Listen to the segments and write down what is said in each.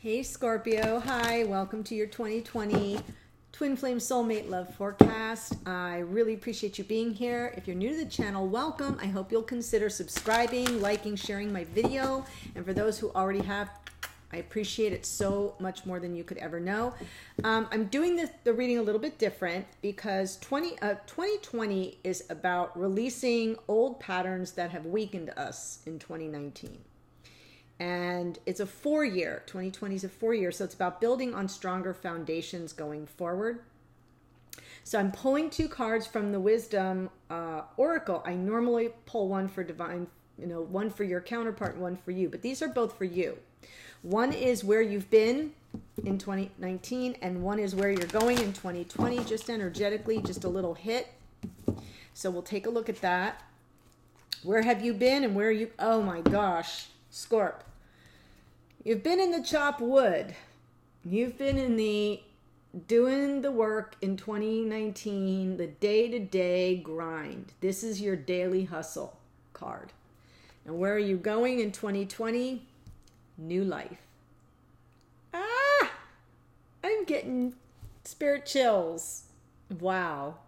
Hey Scorpio, hi, welcome to your 2020 Twin Flame Soulmate Love Forecast. I really appreciate you being here. If you're new to the channel, welcome. I hope you'll consider subscribing, liking, sharing my video. And for those who already have, I appreciate it so much more than you could ever know. I'm doing the reading a little bit different because 2020 is about releasing old patterns that have weakened us in 2019. And it's a 4-year, 2020 is a 4-year, so it's about building on stronger foundations going forward. So I'm pulling 2 cards from the Wisdom Oracle. I normally pull one for divine, one for your counterpart and one for you, but these are both for you. One is where you've been in 2019 and one is where you're going in 2020, just energetically, just a little hit. So we'll take a look at that. Where have you been and where are you? Oh my gosh. Scorp, you've been in the chop wood. You've been in the doing the work in 2019, the day-to-day grind. This is your daily hustle card. And where are you going in 2020? New life. I'm getting spirit chills. Wow.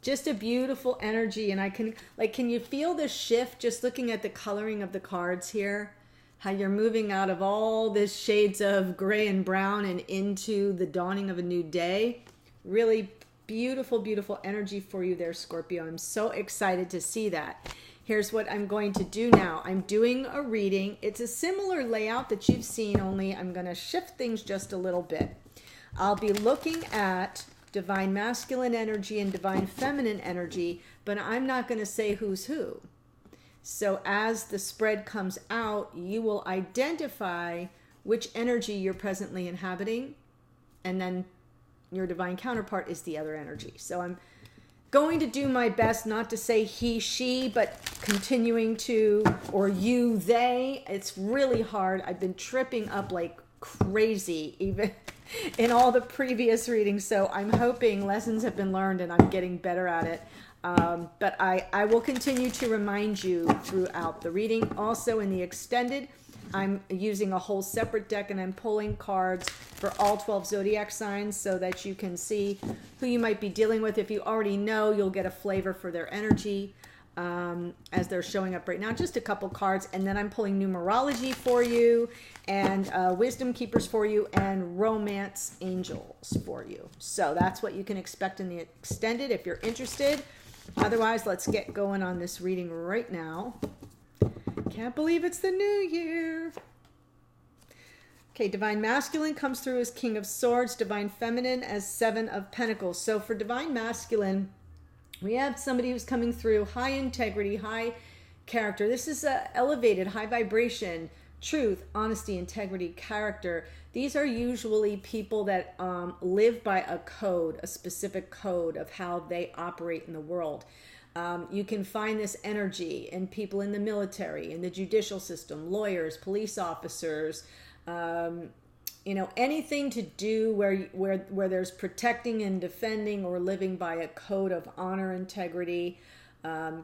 Just a beautiful energy. And I can you feel the shift just looking at the coloring of the cards here? How you're moving out of all this shades of gray and brown and into the dawning of a new day. Really beautiful, beautiful energy for you there, Scorpio. I'm so excited to see that. Here's what I'm going to do now. I'm doing a reading. It's a similar layout that you've seen, only I'm going to shift things just a little bit. I'll be looking at divine masculine energy and divine feminine energy, but I'm not going to say who's who. So as the spread comes out, you will identify which energy you're presently inhabiting, and then your divine counterpart is the other energy. So I'm going to do my best not to say he, she, but continuing to, or you, they. It's really hard. I've been tripping up like crazy, even in all the previous readings. So I'm hoping lessons have been learned and I'm getting better at it. But I will continue to remind you throughout the reading. Also in the extended, I'm using a whole separate deck and I'm pulling cards for all 12 zodiac signs so that you can see who you might be dealing with. If you already know, you'll get a flavor for their energy as they're showing up right now. Just a couple cards, and then I'm pulling numerology for you and wisdom keepers for you and romance angels for you. So that's what you can expect in the extended if you're interested. Otherwise, let's get going on this reading right now. Can't believe it's the new year. Okay, divine masculine comes through as King of Swords, divine feminine as 7 of Pentacles. So for divine masculine, we have somebody who's coming through high integrity, high character. This is a elevated, high vibration, truth, honesty, integrity, character. These are usually people that live by a code, a specific code of how they operate in the world. You can find this energy in people in the military, in the judicial system, lawyers, police officers, anything to do where there's protecting and defending or living by a code of honor, integrity,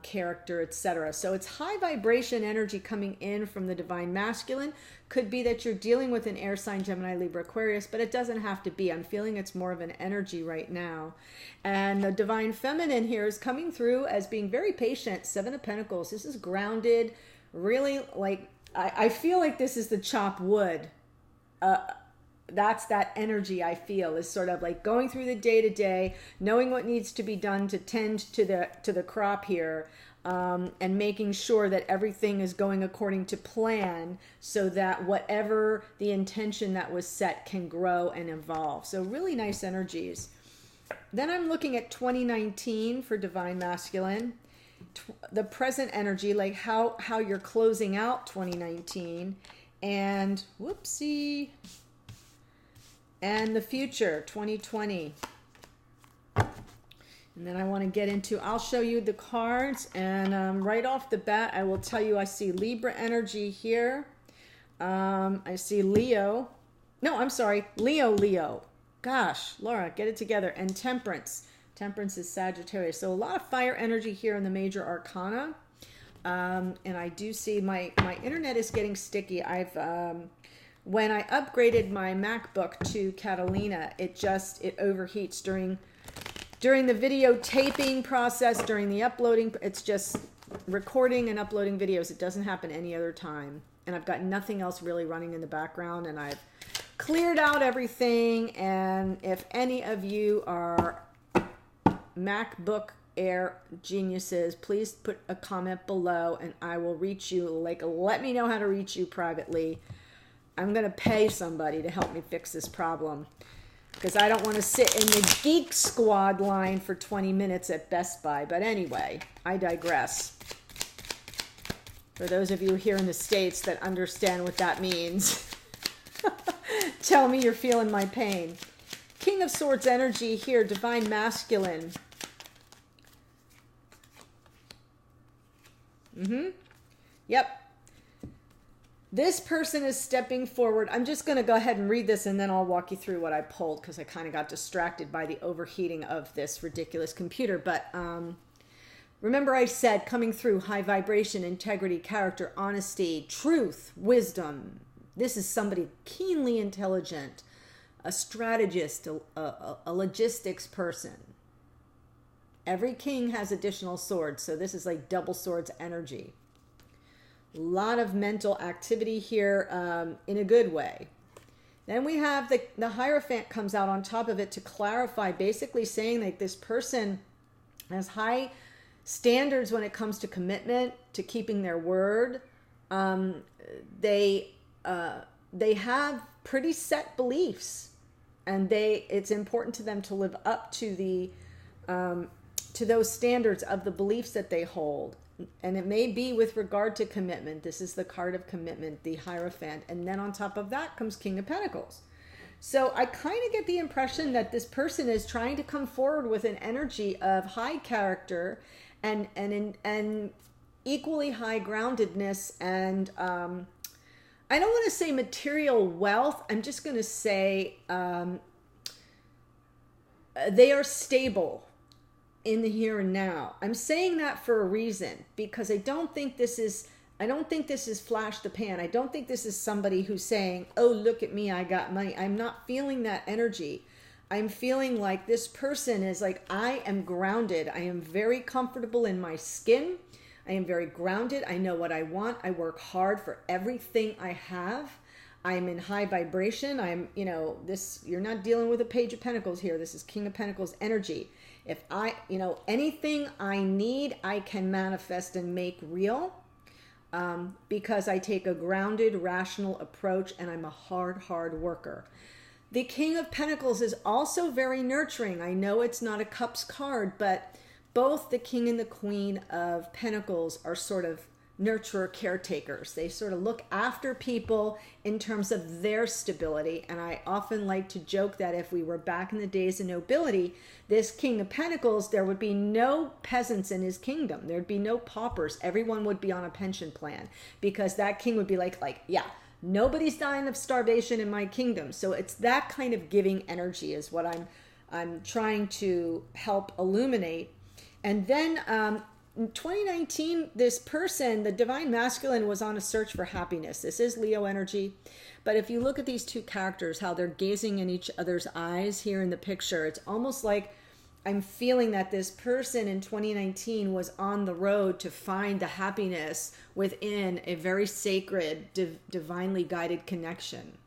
character, etc. So it's high vibration energy coming in from the divine masculine. Could be that you're dealing with an air sign, Gemini, Libra, Aquarius, but it doesn't have to be. I'm feeling it's more of an energy right now. And the divine feminine here is coming through as being very patient. 7 of Pentacles. This is grounded, really, like I feel like this is the chop wood. That's that energy I feel is sort of like going through the day to day, knowing what needs to be done to tend to the crop here, and making sure that everything is going according to plan so that whatever the intention that was set can grow and evolve. So really nice energies. Then I'm looking at 2019 for divine masculine, the present energy, like how you're closing out 2019, and whoopsie. And the future, 2020. And then I want to get into, I'll show you the cards. And right off the bat, I will tell you I see Libra energy here. I see Leo. No, I'm sorry. Leo. Gosh, Laura, get it together. And Temperance. Temperance is Sagittarius. So a lot of fire energy here in the major arcana. And I do see my internet is getting sticky. I've when I upgraded my MacBook to Catalina, it overheats during the video taping process, during the uploading. It's just recording and uploading videos. It doesn't happen any other time. And I've got nothing else really running in the background, and I've cleared out everything. And if any of you are MacBook Air geniuses, please put a comment below and I will reach you. Like, let me know how to reach you privately. I'm going to pay somebody to help me fix this problem, because I don't want to sit in the Geek Squad line for 20 minutes at Best Buy. But anyway, I digress. For those of you here in the States that understand what that means, tell me you're feeling my pain. King of Swords energy here, Divine Masculine. Yep. This person is stepping forward. I'm just going to go ahead and read this, and then I'll walk you through what I pulled, because I kind of got distracted by the overheating of this ridiculous computer. But remember I said coming through high vibration, integrity, character, honesty, truth, wisdom. This is somebody keenly intelligent, a strategist, a logistics person. Every king has additional swords, so this is like double swords energy. A lot of mental activity here in a good way. Then we have the Hierophant comes out on top of it to clarify, basically saying that this person has high standards when it comes to commitment, to keeping their word. They have pretty set beliefs, and it's important to them to live up to those standards of the beliefs that they hold. And it may be with regard to commitment. This is the card of commitment, the Hierophant. And then on top of that comes King of Pentacles. So I kind of get the impression that this person is trying to come forward with an energy of high character and equally high groundedness. And I don't want to say material wealth. I'm just going to say they are stable in the here and now. I'm saying that for a reason, because I don't think this is flash the pan. I don't think this is somebody who's saying, oh, look at me, I got money. I'm not feeling that energy. I'm feeling like this person is like, I am grounded. I am very comfortable in my skin. I am very grounded. I know what I want. I work hard for everything I have. I'm in high vibration. You're not dealing with a Page of Pentacles here. This is King of Pentacles energy. If anything I need, I can manifest and make real, because I take a grounded, rational approach, and I'm a hard worker. The King of Pentacles is also very nurturing. I know it's not a Cups card, but both the King and the Queen of Pentacles are sort of nurturer caretakers. They sort of look after people in terms of their stability. And I often like to joke that if we were back in the days of nobility, this King of Pentacles, there would be no peasants in his kingdom. There'd be no paupers. Everyone would be on a pension plan, because that king would be like, yeah, nobody's dying of starvation in my kingdom. So it's that kind of giving energy is what I'm trying to help illuminate. And then in 2019, this person, the Divine Masculine, was on a search for happiness. This is Leo energy. But if you look at these two characters, how they're gazing in each other's eyes here in the picture, it's almost like I'm feeling that this person in 2019 was on the road to find the happiness within a very sacred, divinely guided connection.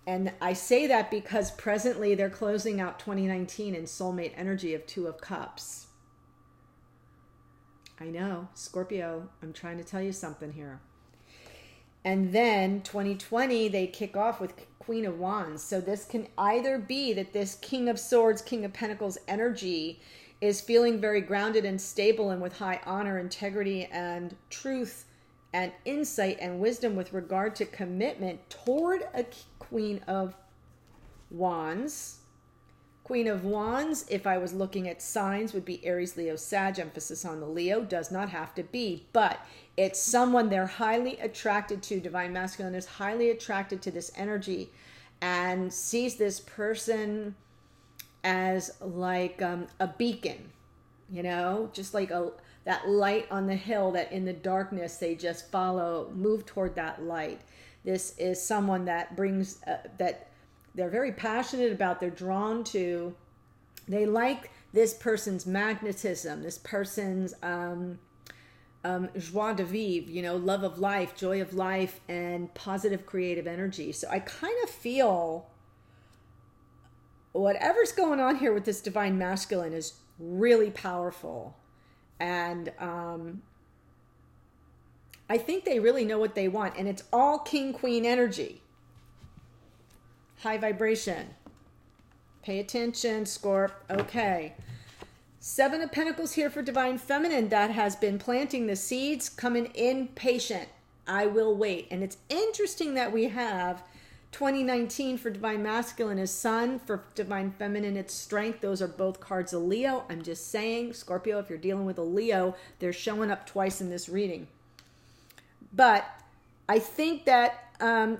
And I say that because presently they're closing out 2019 in soulmate energy of Two of Cups. I know, Scorpio, I'm trying to tell you something here. And then 2020, they kick off with Queen of Wands. So this can either be that this King of Swords, King of Pentacles energy is feeling very grounded and stable and with high honor, integrity, and truth, and insight and wisdom with regard to commitment toward a Queen of Wands. Queen of Wands, if I was looking at signs, would be Aries, Leo, Sag. Emphasis on the Leo, does not have to be, but it's someone they're highly attracted to. Divine Masculine is highly attracted to this energy and sees this person as like a beacon, just like that light on the hill that in the darkness they just move toward that light. This is someone that brings, that they're very passionate about, they're drawn to. They like this person's magnetism, this person's joie de vivre, you know, love of life, joy of life, and positive creative energy. So I kind of feel whatever's going on here with this divine masculine is really powerful. And I think they really know what they want. And it's all king, queen energy. High vibration. Pay attention, Scorp. Okay. 7 of Pentacles here for divine feminine that has been planting the seeds, coming in patient. I will wait. And it's interesting that we have 2019 for divine masculine is sun, for divine feminine it's strength. Those are both cards of Leo. I'm just saying, Scorpio, if you're dealing with a Leo, they're showing up twice in this reading. But I think that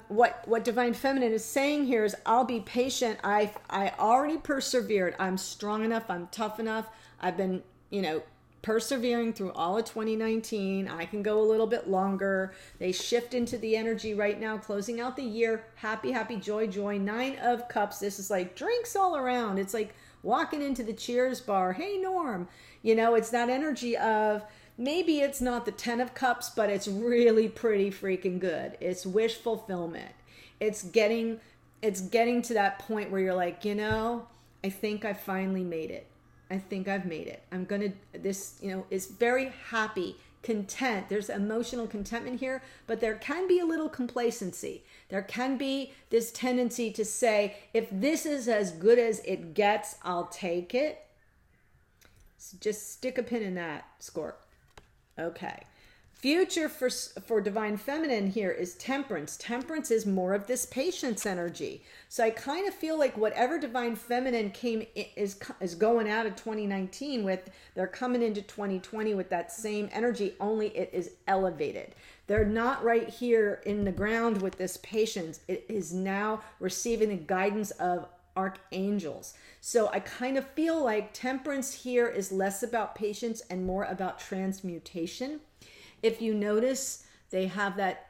what divine feminine is saying here is, I'll be patient. I already persevered. I'm strong enough. I'm tough enough. I've been, you know, persevering through all of 2019. I can go a little bit longer. They shift into the energy right now, closing out the year. Happy, happy, joy, joy. 9 of Cups. This is like drinks all around. It's like walking into the Cheers bar. Hey, Norm. You know, it's that energy of, maybe it's not the 10 of Cups, but it's really pretty freaking good. It's wish fulfillment. It's getting to that point where you're like, you know, I think I finally made it. I think I've made it. This, you know, is very happy, content. There's emotional contentment here, but there can be a little complacency. There can be this tendency to say, if this is as good as it gets, I'll take it. So just stick a pin in that, Scorp. Okay. Future for divine feminine here is temperance. Temperance is more of this patience energy. So I kind of feel like whatever divine feminine is going out of 2019 with, they're coming into 2020 with that same energy, only it is elevated. They're not right here in the ground with this patience. It is now receiving the guidance of archangels. So I kind of feel like temperance here is less about patience and more about transmutation. If you notice, they have that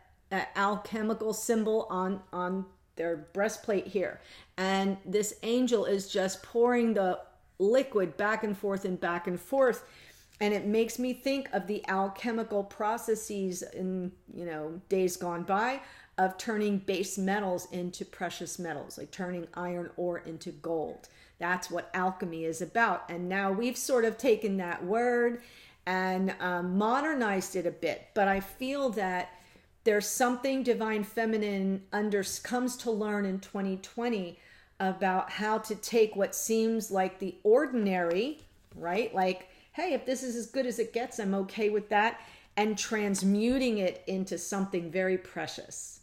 alchemical symbol on their breastplate here. And this angel is just pouring the liquid back and forth and back and forth. And it makes me think of the alchemical processes in, you know, days gone by of turning base metals into precious metals, like turning iron ore into gold. That's what alchemy is about. And now we've sort of taken that word and modernized it a bit. But I feel that there's something divine feminine comes to learn in 2020 about how to take what seems like the ordinary, right? Like, hey, if this is as good as it gets, I'm okay with that, and transmuting it into something very precious.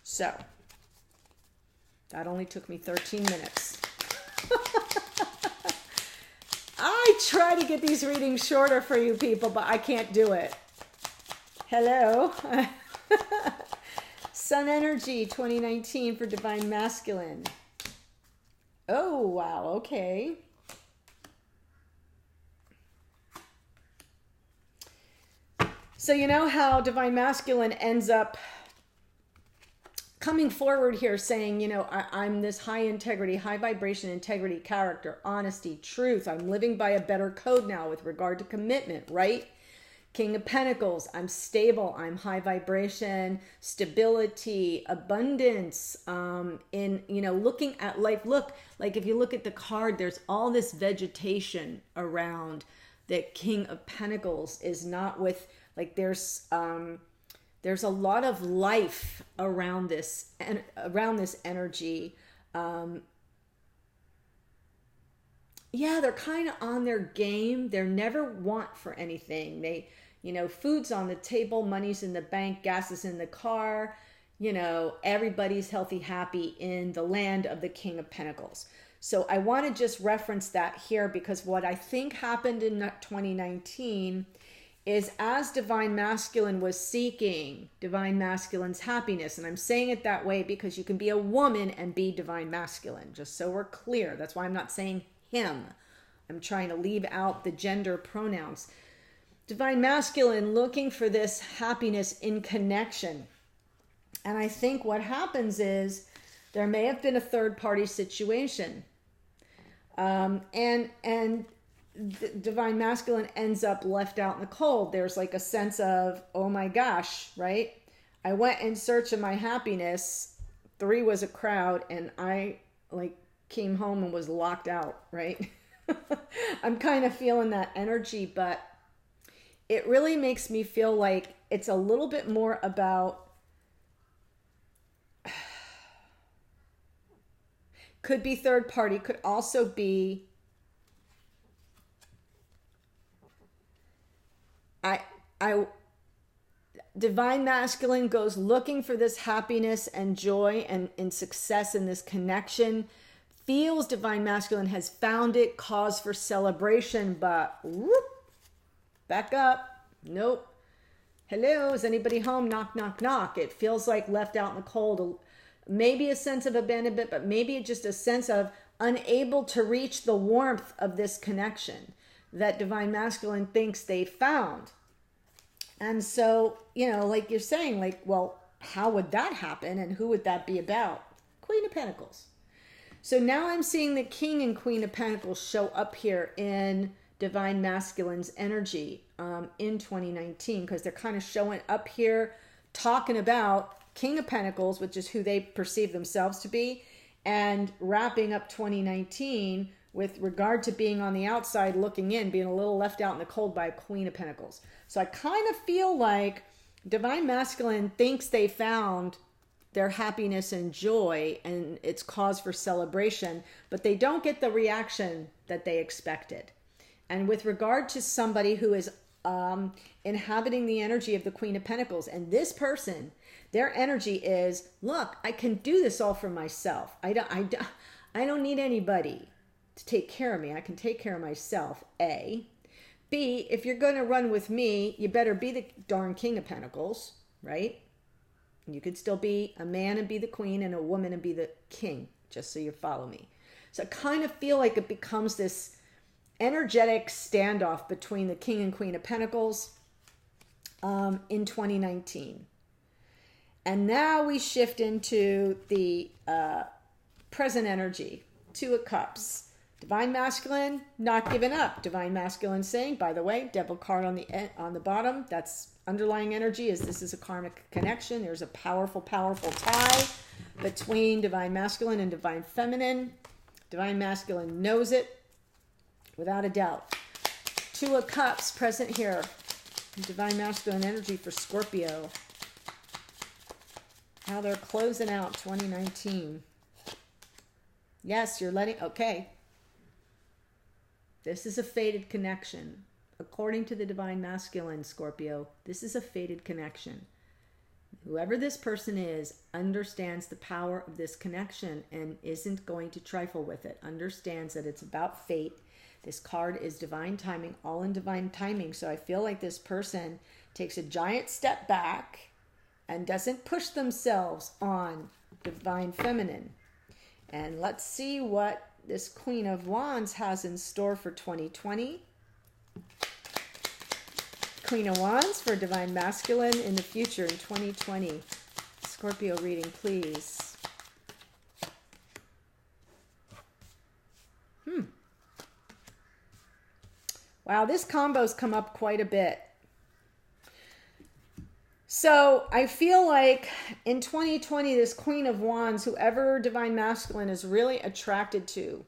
So, that only took me 13 minutes. I try to get these readings shorter for you people, but I can't do it. Hello. Sun energy 2019 for divine masculine. Oh, wow. Okay. So you know how divine masculine ends up coming forward here saying, you know, I'm this high integrity, high vibration, integrity, character, honesty, truth. I'm living by a better code now with regard to commitment, right? King of Pentacles, I'm stable, I'm high vibration, stability, abundance, in, you know, looking at life. Look, like if you look at the card, there's all this vegetation around. The King of Pentacles is not with, like there's a lot of life around this and around this energy. Yeah, they're kind of on their game. They're never want for anything. They, you know, food's on the table, money's in the bank, gas is in the car. You know, everybody's healthy, happy in the land of the King of Pentacles. So I want to just reference that here because what I think happened in 2019 is as divine masculine was seeking divine masculine's happiness. And I'm saying it that way because you can be a woman and be divine masculine, just so we're clear. That's why I'm not saying him. I'm trying to leave out the gender pronouns. Divine masculine looking for this happiness in connection. And I think what happens is there may have been a third party situation. And the divine masculine ends up left out in the cold. There's like a sense of, oh my gosh, right? I went in search of my happiness. 3 was a crowd, and I like came home and was locked out, right? I'm kind of feeling that energy, but it really makes me feel like it's a little bit more about, could be third party, could also be I divine masculine goes looking for this happiness and joy and success in this connection, feels divine masculine has found it, cause for celebration, but whoop, back up. Nope. Hello, is anybody home? Knock, knock, knock. It feels like left out in the cold. Maybe a sense of abandonment, but maybe just a sense of unable to reach the warmth of this connection that divine masculine thinks they found. And so, you know, like you're saying, like, well, how would that happen? And who would that be about? Queen of Pentacles. So now I'm seeing the King and Queen of Pentacles show up here in divine masculine's energy in 2019, because they're kind of showing up here talking about King of Pentacles, which is who they perceive themselves to be, and wrapping up 2019 with regard to being on the outside looking in, being a little left out in the cold by a Queen of Pentacles. So I kind of feel like divine masculine thinks they found their happiness and joy and it's cause for celebration, but they don't get the reaction that they expected. And with regard to somebody who is inhabiting the energy of the Queen of Pentacles, and this person, their energy is, look, I can do this all for myself. I don't need anybody to take care of me. I can take care of myself, A. B, if you're going to run with me, you better be the darn King of Pentacles, right? You could still be a man and be the queen, and a woman and be the king, just so you follow me. So I kind of feel like it becomes this energetic standoff between the King and Queen of Pentacles in 2019. And now we shift into the present energy, 2 of Cups. Divine masculine, not giving up. Divine masculine saying, by the way, devil card on the bottom, that's underlying energy, is this is a karmic connection. There's a powerful, powerful tie between divine masculine and divine feminine. Divine masculine knows it without a doubt. 2 of Cups present here. Divine masculine energy for Scorpio. How they're closing out 2019. Yes, you're letting, okay. This is a fated connection. According to the divine masculine, Scorpio, this is a fated connection. Whoever this person is understands the power of this connection and isn't going to trifle with it. Understands that it's about fate. This card is divine timing, all in divine timing. So I feel like this person takes a giant step back and doesn't push themselves on divine feminine. And let's see what this Queen of Wands has in store for 2020. Queen of Wands for divine masculine in the future in 2020. Scorpio reading, please. Wow, this combo's come up quite a bit. So I feel like in 2020, this Queen of Wands, whoever divine masculine is really attracted to,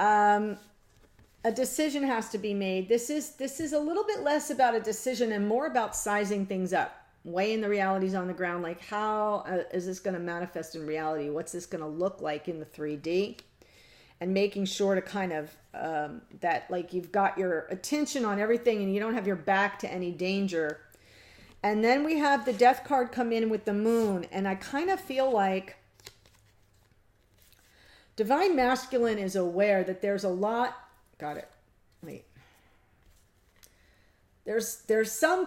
a decision has to be made. This is a little bit less about a decision and more about sizing things up, weighing the realities on the ground. Like, how is this going to manifest in reality? What's this going to look like in the 3D? And making sure to kind of, that like you've got your attention on everything and you don't have your back to any danger. And then we have the Death card come in with the Moon. And I kind of feel like divine masculine is aware that there's a lot. Got it. Wait. There's some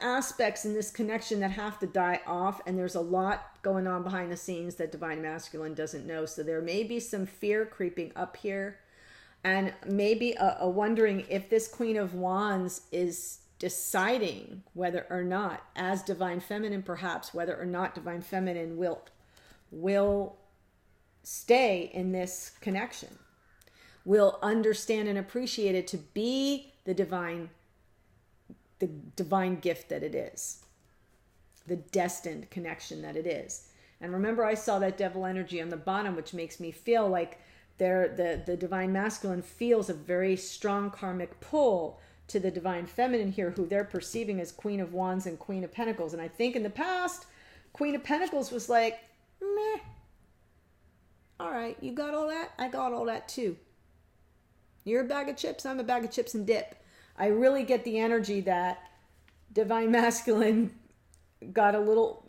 aspects in this connection that have to die off, and there's a lot going on behind the scenes that divine masculine doesn't know. So there may be some fear creeping up here, and maybe a wondering if this Queen of Wands is deciding whether or not, as divine feminine perhaps, whether or not divine feminine will stay in this connection, will understand and appreciate it to be the divine gift that it is, the destined connection that it is. And remember, I saw that devil energy on the bottom, which makes me feel like the divine masculine feels a very strong karmic pull to the divine feminine here, who they're perceiving as Queen of Wands and Queen of Pentacles. And I think in the past, Queen of Pentacles was like, meh, all right, you got all that? I got all that too. You're a bag of chips, I'm a bag of chips and dip. I really get the energy that divine masculine got a little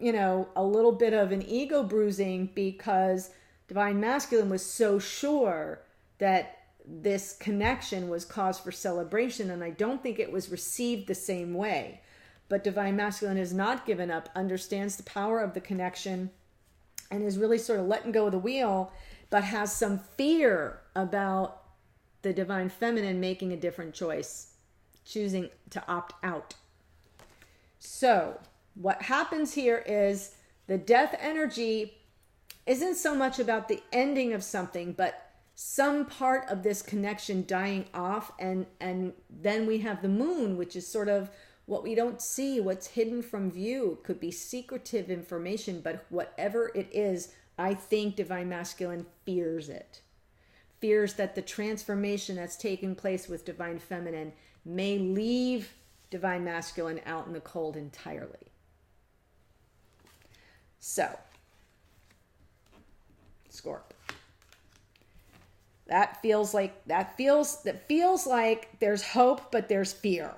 bit of an ego bruising, because divine masculine was so sure that this connection was cause for celebration, and I don't think it was received the same way. But divine masculine has not given up, understands the power of the connection, and is really sort of letting go of the wheel, but has some fear about the divine feminine making a different choice, choosing to opt out. So what happens here is the death energy isn't so much about the ending of something, but some part of this connection dying off, and then we have the moon, which is sort of what we don't see, what's hidden from view. It could be secretive information, but whatever it is, I think divine masculine fears it. Fears that the transformation that's taking place with divine feminine may leave divine masculine out in the cold entirely. So, Scorp. That feels like there's hope, but there's fear.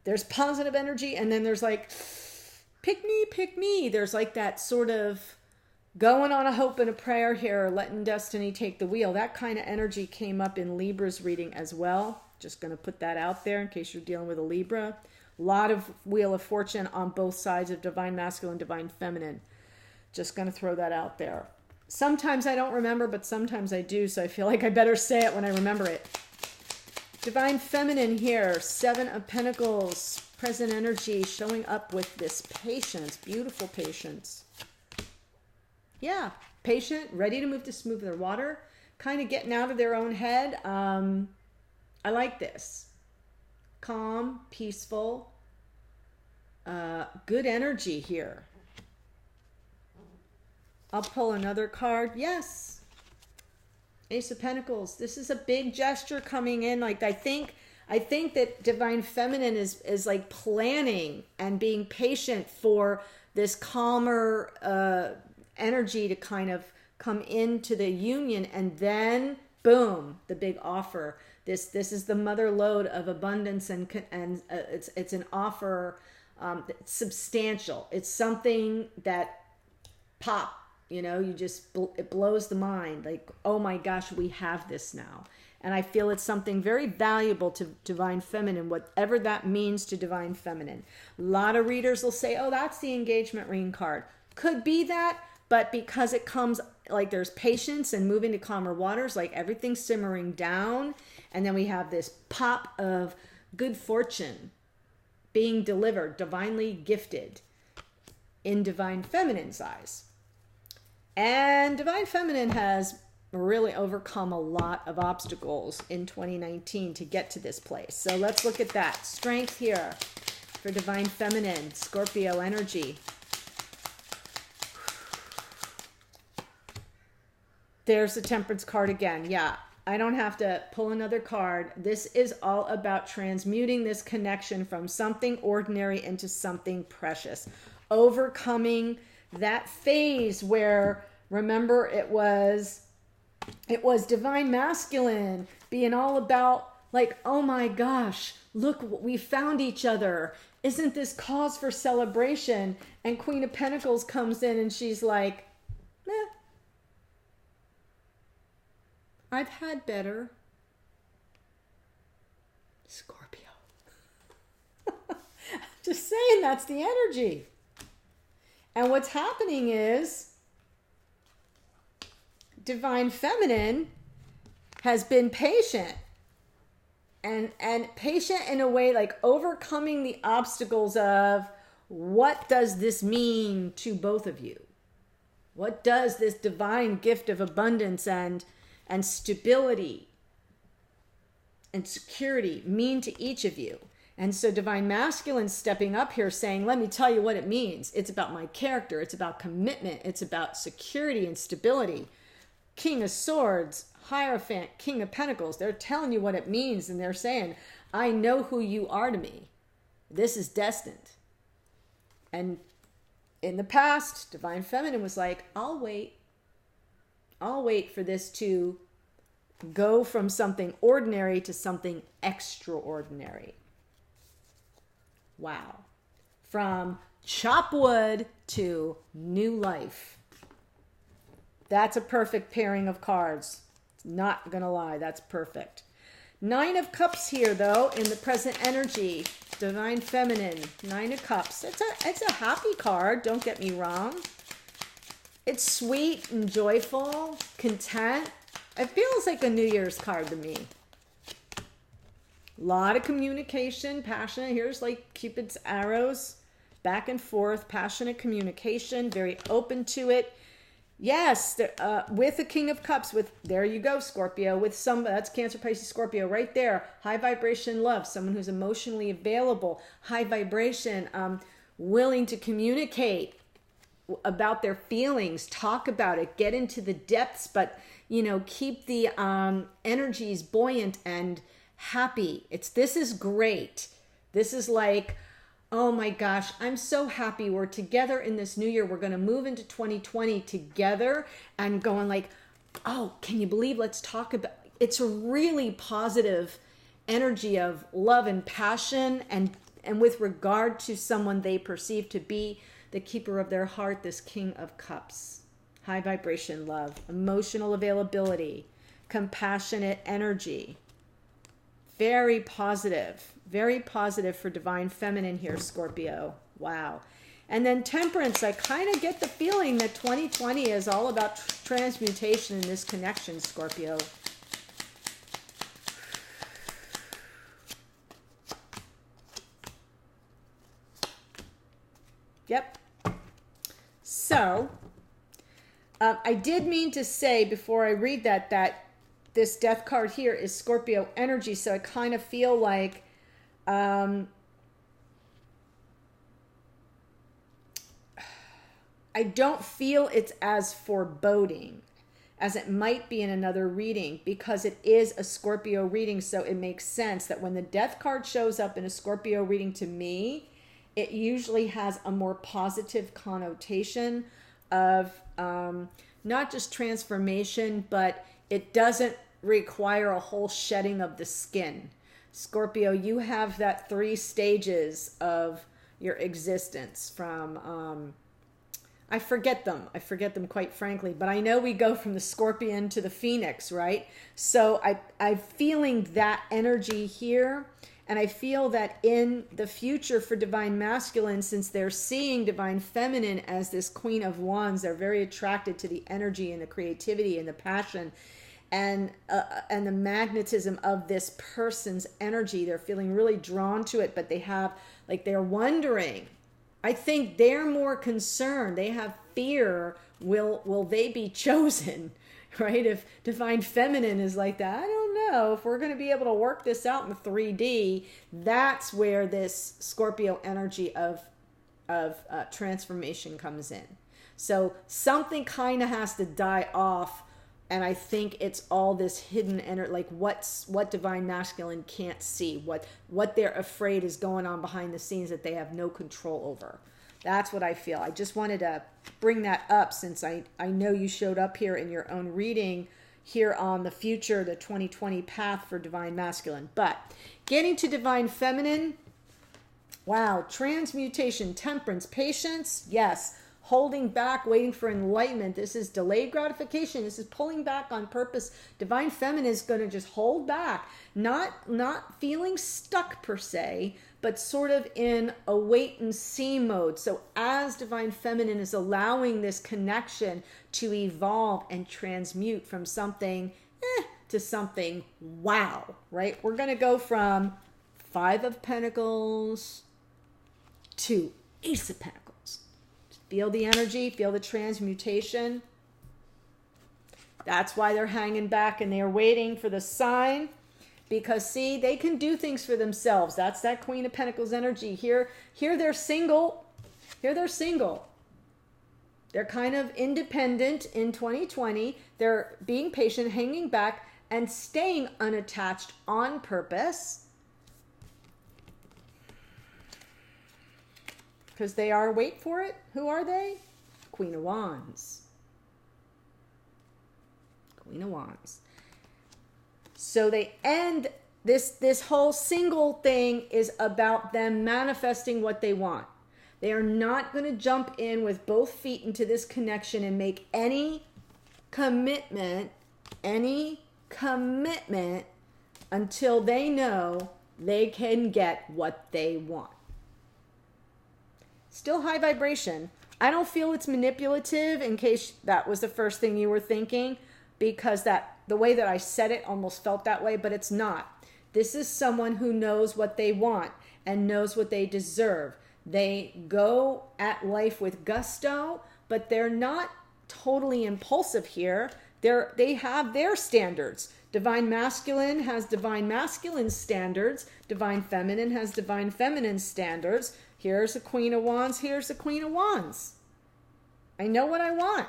There's positive energy, and then there's like, pick me, pick me. There's like that sort of going on a hope and a prayer here, letting destiny take the wheel. That kind of energy came up in Libra's reading as well. Just going to put that out there in case you're dealing with a Libra. A lot of Wheel of Fortune on both sides of divine masculine, divine feminine. Just going to throw that out there. Sometimes I don't remember, but sometimes I do, so I feel like I better say it when I remember it. Divine feminine here, 7 of Pentacles, present energy, showing up with this patience, beautiful patience. Yeah, patient, ready to move to smoother water, kind of getting out of their own head. I like this. Calm, peaceful, good energy here. I'll pull another card. Yes. Ace of Pentacles. This is a big gesture coming in. Like I think that divine feminine is like planning and being patient for this calmer energy to kind of come into the union, and then boom, the big offer. This is the mother lode of abundance, and it's an offer that's substantial. It's something that pop. You know, it blows the mind. Like, oh my gosh, we have this now. And I feel it's something very valuable to divine feminine, whatever that means to divine feminine. A lot of readers will say, oh, that's the engagement ring card. Could be that, but because it comes like there's patience and moving to calmer waters, like everything's simmering down. And then we have this pop of good fortune being delivered, divinely gifted in divine feminine's eyes. And divine feminine has really overcome a lot of obstacles in 2019 to get to this place. So let's look at that. Strength here for divine feminine, Scorpio energy. There's the Temperance card again. Yeah, I don't have to pull another card. This is all about transmuting this connection from something ordinary into something precious. Overcoming that phase where, remember, it was divine masculine being all about like, oh my gosh, look, we found each other. Isn't this cause for celebration? And Queen of Pentacles comes in and she's like, meh. I've had better. Scorpio. Just saying, that's the energy. And what's happening is divine feminine has been patient and patient in a way, like overcoming the obstacles of what does this mean to both of you? What does this divine gift of abundance and stability and security mean to each of you? And so divine masculine stepping up here saying, let me tell you what it means. It's about my character. It's about commitment. It's about security and stability. King of Swords, Hierophant, King of Pentacles. They're telling you what it means. And they're saying, I know who you are to me. This is destined. And in the past, divine feminine was like, I'll wait. I'll wait for this to go from something ordinary to something extraordinary. Wow. From chop wood to new life. That's a perfect pairing of cards. Not gonna lie, that's perfect. 9 of Cups here, though, in the present energy. Divine Feminine, 9 of Cups. It's a happy card, don't get me wrong. It's sweet and joyful, content. It feels like a New Year's card to me. A lot of communication, passionate. Here's like Cupid's arrows, back and forth, passionate communication, very open to it. Yes, with the King of Cups, there you go, Scorpio, with that's Cancer, Pisces, Scorpio right there. High vibration love, someone who's emotionally available, high vibration, willing to communicate about their feelings, talk about it, get into the depths, but, keep the energies buoyant and happy. This is great. This is like, oh my gosh, I'm so happy we're together in this new year. We're going to move into 2020 together and going like, oh, can you believe, let's talk about, it's a really positive energy of love and passion and with regard to someone they perceive to be the keeper of their heart, this King of Cups. High vibration love, emotional availability, compassionate energy. Very positive for divine feminine here, Scorpio. Wow. And then Temperance, I kind of get the feeling that 2020 is all about transmutation in this connection, Scorpio. Yep. So, I did mean to say before I read that this death card here is Scorpio energy, so I kind of feel like I don't feel it's as foreboding as it might be in another reading because it is a Scorpio reading, so it makes sense that when the death card shows up in a Scorpio reading to me, it usually has a more positive connotation of not just transformation, but it doesn't require a whole shedding of the skin. Scorpio, you have that 3 stages of your existence from, I forget them quite frankly, but I know we go from the Scorpion to the Phoenix, right? So I'm feeling that energy here. And I feel that in the future for divine masculine, since they're seeing divine feminine as this Queen of Wands, they're very attracted to the energy and the creativity and the passion and the magnetism of this person's energy. They're feeling really drawn to it, but they have, like, they're wondering. I think they're more concerned. They have fear. Will they be chosen? Right? If divine feminine is like that, I don't know if we're going to be able to work this out in 3D. That's where this Scorpio energy of transformation comes in. So something kind of has to die off, and I think it's all this hidden energy, like what divine masculine can't see, what they're afraid is going on behind the scenes that they have no control over. That's what I feel. I just wanted to bring that up since I know you showed up here in your own reading here on the future, the 2020 path for divine masculine. But getting to divine feminine, wow, transmutation, temperance, patience, yes, holding back, waiting for enlightenment. This is delayed gratification. This is pulling back on purpose. Divine feminine is going to just hold back, not feeling stuck per se, but sort of in a wait and see mode. So as divine feminine is allowing this connection to evolve and transmute from something to something wow, right? We're going to go from 5 of Pentacles to Ace of Pentacles. Feel the energy, feel the transmutation. That's why they're hanging back and they're waiting for the sign. Because, see, they can do things for themselves. That's that Queen of Pentacles energy. Here they're single. Here they're single. They're kind of independent in 2020. They're being patient, hanging back, and staying unattached on purpose. Because they are, wait for it, who are they? Queen of Wands. Queen of Wands. So they end this whole single thing is about them manifesting what they want. They are not going to jump in with both feet into this connection and make any commitment until they know they can get what they want. Still high vibration. I don't feel it's manipulative, in case that was the first thing you were thinking, because the way that I said it almost felt that way, but it's not. This is someone who knows what they want and knows what they deserve. They go at life with gusto, but they're not totally impulsive here. They have their standards. Divine Masculine has Divine Masculine standards. Divine Feminine has Divine Feminine standards. Here's the Queen of Wands. Here's the Queen of Wands. I know what I want.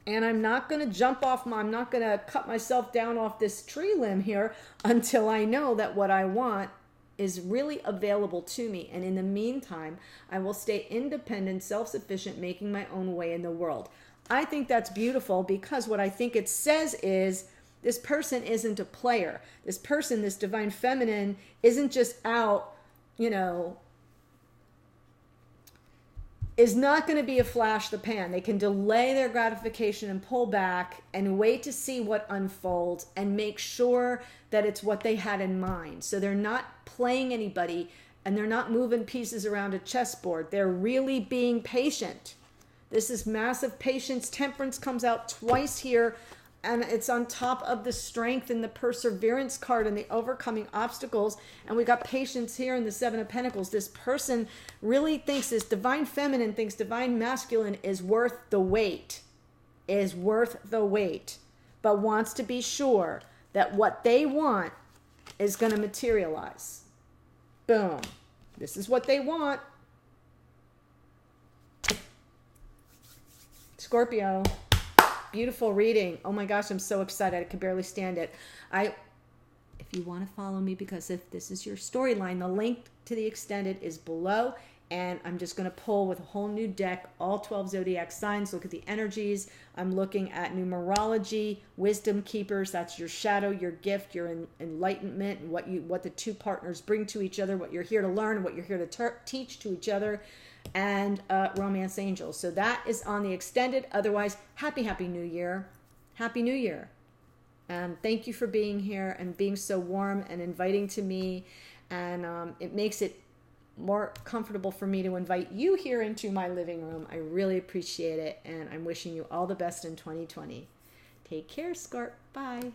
And I'm not going to I'm not going to cut myself down off this tree limb here until I know that what I want is really available to me. And in the meantime, I will stay independent, self-sufficient, making my own way in the world. I think that's beautiful, because what I think it says is this person isn't a player. This person, this Divine Feminine, isn't just out, is not going to be a flash the pan. They can delay their gratification and pull back and wait to see what unfolds and make sure that it's what they had in mind. So they're not playing anybody and they're not moving pieces around a chessboard. They're really being patient. This is massive patience. Temperance comes out twice here, and it's on top of the strength and the perseverance card and the overcoming obstacles. And we got patience here in the 7 of Pentacles. This person really thinks, this Divine Feminine thinks Divine Masculine is worth the wait, but wants to be sure that what they want is going to materialize. Boom. This is what they want. Scorpio. Beautiful reading. Oh my gosh, I'm so excited. I can barely stand it. If you want to follow me, because if this is your storyline, the link to the extended is below. And I'm just going to pull with a whole new deck, all 12 zodiac signs. Look at the energies. I'm looking at numerology, wisdom keepers. That's your shadow, your gift, your enlightenment, and what the two partners bring to each other, what you're here to learn, what you're here to teach to each other, and romance angels. So that is on the extended. Otherwise, happy New Year. Happy New Year. And thank you for being here and being so warm and inviting to me. And it makes it more comfortable for me to invite you here into my living room. I really appreciate it. And I'm wishing you all the best in 2020. Take care, Scorp. Bye.